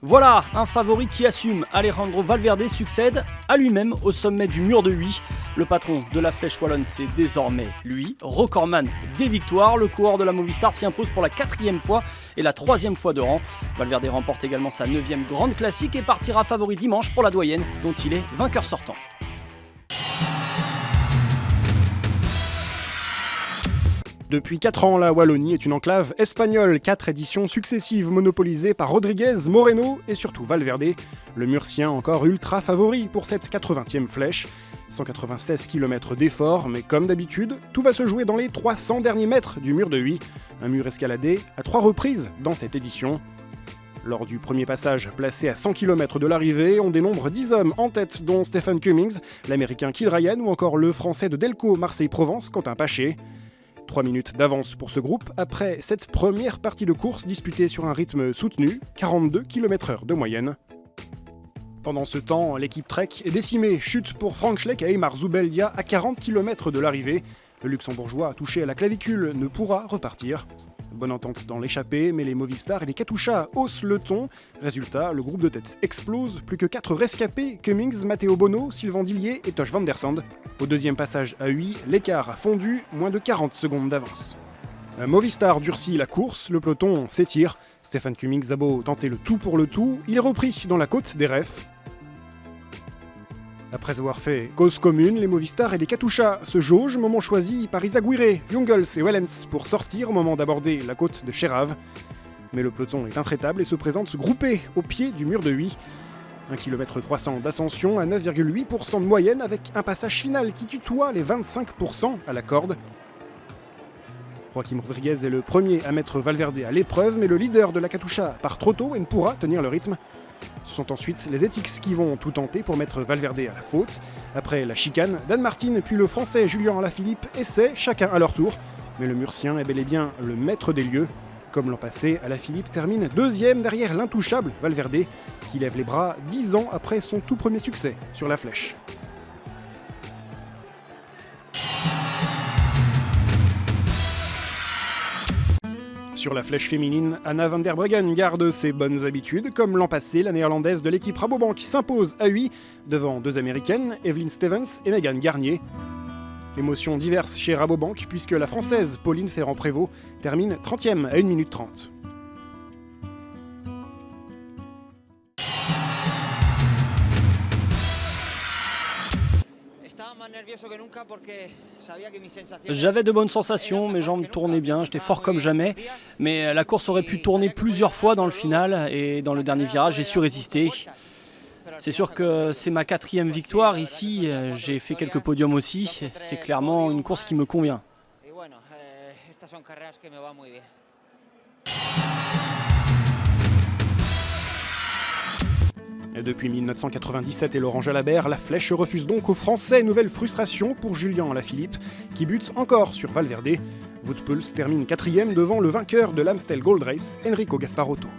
Voilà, un favori qui assume. Alejandro Valverde succède à lui-même au sommet du mur de Huy. Le patron de la Flèche Wallonne, c'est désormais lui, recordman des victoires. Le coureur de la Movistar s'y impose pour la 4e fois et la 3e fois de rang. Valverde remporte également sa 9e grande classique et partira favori dimanche pour la doyenne, dont il est vainqueur sortant. Depuis 4 ans, la Wallonie est une enclave espagnole. 4 éditions successives monopolisées par Rodriguez, Moreno et surtout Valverde. Le Murcien encore ultra favori pour cette 80e flèche. 196 km d'effort, mais comme d'habitude, tout va se jouer dans les 300 derniers mètres du mur de Huy. Un mur escaladé à 3 reprises dans cette édition. Lors du premier passage, placé à 100 km de l'arrivée, on dénombre 10 hommes en tête, dont Stephen Cummings, l'américain Kil Ryan ou encore le français de Delco Marseille-Provence, Quentin Paché. 3 minutes d'avance pour ce groupe après cette première partie de course disputée sur un rythme soutenu, 42 km/h de moyenne. Pendant ce temps, l'équipe Trek est décimée, chute pour Frank Schleck et Eymar Zubeldia à 40 km de l'arrivée. Le luxembourgeois touché à la clavicule ne pourra repartir. Bonne entente dans l'échappée, mais les Movistar et les Katusha haussent le ton. Résultat, le groupe de tête explose, plus que 4 rescapés, Cummings, Matteo Bono, Sylvain Dillier et Tosh van der Sande. Au deuxième passage à Huy, l'écart a fondu, moins de 40 secondes d'avance. Movistar durcit la course, le peloton s'étire. Stephen Cummings a beau tenter le tout pour le tout, il est repris dans la côte des refs. Après avoir fait cause commune, les Movistar et les Katusha se jaugent, moment choisi par Izaguirre, Jungels et Wellens pour sortir au moment d'aborder la côte de Cherave. Mais le peloton est intraitable et se présente groupé au pied du mur de Huy. 1 km 300 d'ascension à 9,8% de moyenne avec un passage final qui tutoie les 25% à la corde. Joaquim Rodriguez est le premier à mettre Valverde à l'épreuve, mais le leader de la Katusha part trop tôt et ne pourra tenir le rythme. Ce sont ensuite les Ethics qui vont tout tenter pour mettre Valverde à la faute. Après la chicane, Dan Martin puis le français Julien Alaphilippe essaient chacun à leur tour. Mais le Murcien est bel et bien le maître des lieux. Comme l'an passé, Alaphilippe termine 2e derrière l'intouchable Valverde, qui lève les bras 10 ans après son tout premier succès sur la flèche. Sur la flèche féminine, Anna van der Breggen garde ses bonnes habitudes. Comme l'an passé, la néerlandaise de l'équipe Rabobank s'impose à Huy devant 2 américaines, Evelyn Stevens et Megan Garnier. Émotions diverses chez Rabobank puisque la française Pauline Ferrand-Prévot termine 30e à 1 minute 30. J'avais de bonnes sensations, mes jambes tournaient bien, j'étais fort comme jamais, mais la course aurait pu tourner plusieurs fois dans le final et dans le dernier virage, j'ai su résister. C'est sûr que c'est ma 4e victoire ici, j'ai fait quelques podiums aussi, c'est clairement une course qui me convient. Depuis 1997 et Laurent Jalabert, la flèche refuse donc aux Français. Nouvelle frustration pour Julien Alaphilippe, qui bute encore sur Valverde. Wout Poels termine 4e devant le vainqueur de l'Amstel Gold Race, Enrico Gasparotto.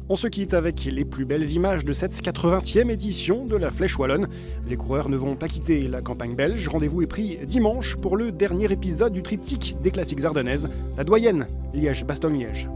On se quitte avec les plus belles images de cette 80e édition de la Flèche Wallonne. Les coureurs ne vont pas quitter la campagne belge. Rendez-vous est pris dimanche pour le dernier épisode du triptyque des classiques ardennaises, la doyenne Liège-Bastogne-Liège.